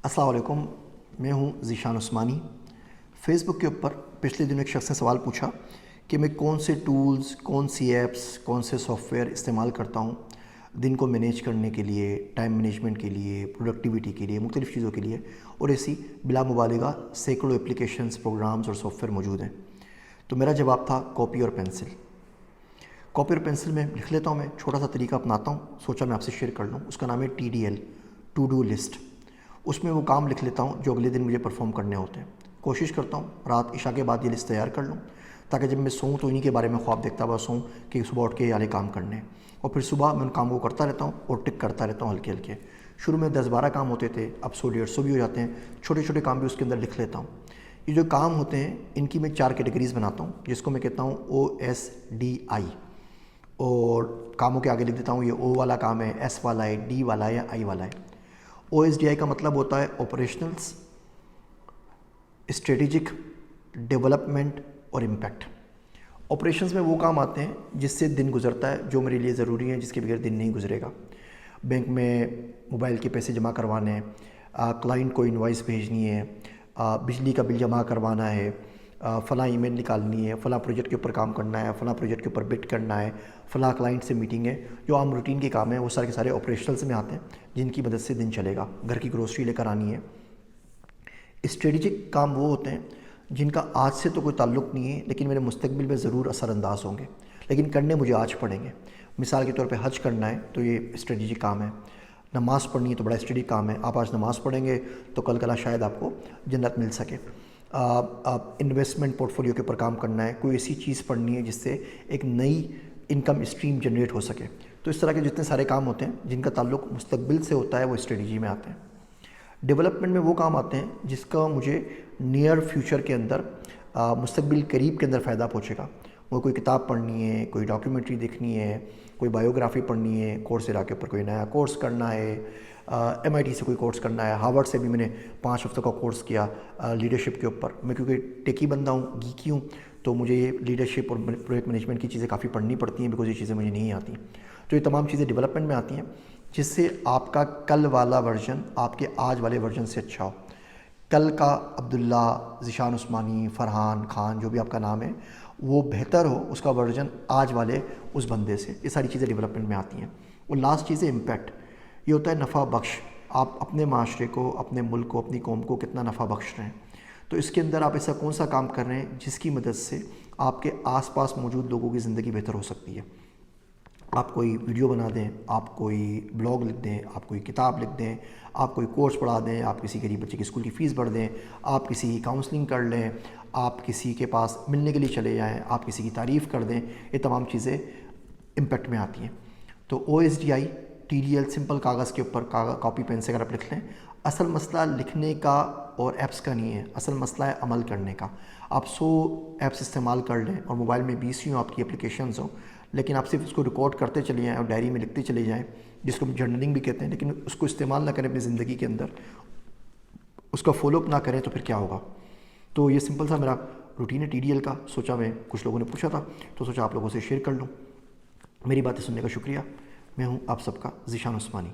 السلام علیکم، میں ہوں ذیشان عثمانی۔ فیس بک کے اوپر پچھلے دنوں ایک شخص نے سوال پوچھا کہ میں کون سے ٹولز، کون سی ایپس، کون سے سافٹ ویئر استعمال کرتا ہوں دن کو مینیج کرنے کے لیے، ٹائم مینجمنٹ کے لیے، پروڈکٹیوٹی کے لیے، مختلف چیزوں کے لیے، اور ایسی بلا مبالغہ سینکڑوں اپلیکیشنز، پروگرامز اور سافٹ ویئر موجود ہیں۔ تو میرا جواب تھا کاپی اور پینسل۔ کاپی اور پینسل میں لکھ لیتا ہوں، میں چھوٹا سا طریقہ اپناتا ہوں، سوچا میں آپ سے شیئر کر لوں۔ اس کا نام ہے TDL، ٹو ڈو لسٹ۔ اس میں وہ کام لکھ لیتا ہوں جو اگلے دن مجھے پرفارم کرنے ہوتے ہیں۔ کوشش کرتا ہوں رات عشاء کے بعد یہ لسٹ تیار کر لوں، تاکہ جب میں سوؤں تو انہی کے بارے میں خواب دیکھتا ہوا سوؤں کہ صبح اٹھ کے یہ والے کام کرنے ہیں، اور پھر صبح میں ان کاموں کو کرتا رہتا ہوں اور ٹک کرتا رہتا ہوں ہلکے ہلکے۔ شروع میں 10-12 کام ہوتے تھے، اب 100-150 بھی ہو جاتے ہیں۔ چھوٹے چھوٹے کام بھی اس کے اندر لکھ لیتا ہوں۔ یہ جو کام ہوتے ہیں ان کی میں 4 کیٹیگریز بناتا ہوں، جس کو میں کہتا ہوں OSDI، اور کاموں کے آگے لکھ دیتا ہوں یہ O والا کام ہے، S والا ہے، D والا ہے یا I والا ہے۔ OSDI کا مطلب ہوتا ہے آپریشنلز، اسٹریٹجک، ڈیولپمنٹ اور امپیکٹ۔ آپریشنز میں وہ کام آتے ہیں جس سے دن گزرتا ہے، جو میرے لیے ضروری ہیں، جس کے بغیر دن نہیں گزرے گا۔ بینک میں موبائل کے پیسے جمع کروانے ہیں، کلائنٹ کو انوائس بھیجنی ہے، بجلی کا بل جمع کروانا ہے، فلاں ای میل نکالنی ہے، فلاں پروجیکٹ کے اوپر کام کرنا ہے، فلاں پروجیکٹ کے اوپر بٹ کرنا ہے، فلاں کلائنٹ سے میٹنگ ہے۔ جو عام روٹین کے کام ہیں وہ سارے کے سارے آپریشنلز میں آتے ہیں، جن کی مدد سے دن چلے گا۔ گھر کی گروسری لے کر آنی ہے۔ اسٹریٹجک کام وہ ہوتے ہیں جن کا آج سے تو کوئی تعلق نہیں ہے، لیکن میرے مستقبل میں ضرور اثر انداز ہوں گے، لیکن کرنے مجھے آج پڑیں گے۔ مثال کے طور پہ حج کرنا ہے تو یہ اسٹریٹجک کام ہے۔ نماز پڑھنی ہے تو بڑا اسٹریٹجک کام ہے، آپ آج نماز پڑھیں گے تو کل کلا شاید آپ کو جنت مل سکے۔ انویسٹمنٹ پورٹ فولیو کے اوپر کام کرنا ہے، کوئی ایسی چیز پڑھنی ہے جس سے ایک نئی انکم اسٹریم جنریٹ ہو سکے۔ تو اس طرح کے جتنے سارے کام ہوتے ہیں جن کا تعلق مستقبل سے ہوتا ہے وہ اسٹریٹجی میں آتے ہیں۔ ڈیولپمنٹ میں وہ کام آتے ہیں جس کا مجھے نیئر فیوچر کے اندر، مستقبل قریب کے اندر فائدہ پہنچے گا۔ وہ کوئی کتاب پڑھنی ہے، کوئی ڈاکیومنٹری دیکھنی ہے، کوئی بایوگرافی پڑھنی ہے، کورسیرا کے اوپر کوئی نیا کورس کرنا ہے، MIT سے کوئی کورس کرنا ہے۔ ہارورڈ سے بھی میں نے 5 ہفتوں کا کورس کیا لیڈرشپ کے اوپر۔ میں کیونکہ ٹیکی بندہ ہوں، گیکی ہوں، تو مجھے یہ لیڈرشپ اور پروجیکٹ مینجمنٹ کی چیزیں کافی پڑھنی پڑتی ہیں، بیکاز یہ چیزیں مجھے نہیں آتی۔ تو یہ تمام چیزیں ڈیولپمنٹ میں آتی ہیں، جس سے آپ کا کل والا ورژن آپ کے آج والے ورژن سے اچھا ہو۔ کل کا عبداللہ، ذیشان عثمانی، فرحان خان، جو بھی آپ کا نام ہے، وہ بہتر ہو اس کا ورژن آج والے اس بندے سے۔ یہ ساری چیزیں ڈیولپمنٹ میں آتی ہیں۔ اور لاسٹ چیز ہے امپیکٹ۔ یہ ہوتا ہے نفع بخش۔ آپ اپنے معاشرے کو، اپنے ملک کو، اپنی قوم کو کتنا نفع بخش رہے ہیں۔ تو اس کے اندر آپ ایسا کون سا کام کر رہے ہیں جس کی مدد سے آپ کے آس پاس موجود لوگوں کی زندگی بہتر ہو سکتی ہے۔ آپ کوئی ویڈیو بنا دیں، آپ کوئی بلاگ لکھ دیں، آپ کوئی کتاب لکھ دیں، آپ کوئی کورس پڑھا دیں، آپ کسی غریب بچے کی اسکول کی فیس بھر دیں، آپ کسی کی کاؤنسلنگ کر لیں، آپ کسی کے پاس ملنے کے لیے چلے جائیں، آپ کسی کی تعریف کر دیں۔ یہ تمام چیزیں امپیکٹ میں آتی ہیں۔ تو OSDI، TDL سمپل کاغذ کے اوپر کاپی پین سے اگر آپ لکھ لیں، اصل مسئلہ لکھنے کا اور ایپس کا نہیں ہے، اصل مسئلہ ہے عمل کرنے کا۔ آپ 100 ایپس استعمال کر لیں اور موبائل میں 20 ہوں آپ کی اپلیکیشنز ہوں، لیکن آپ صرف اس کو ریکارڈ کرتے چلے جائیں اور ڈائری میں لکھتے چلے جائیں، جس کو جرنلنگ بھی کہتے ہیں، لیکن اس کو استعمال نہ کریں اپنی زندگی کے اندر، اس کا فالو اپ نہ کریں، تو پھر کیا ہوگا؟ تو یہ سمپل سا میرا روٹین ہے TDL کا۔ سوچا میں کچھ لوگوں نے پوچھا تھا تو سوچا آپ لوگوں سے شیئر کر لوں۔ میری باتیں سننے کا شکریہ۔ میں ہوں آپ سب کا ذیشان عثمانی۔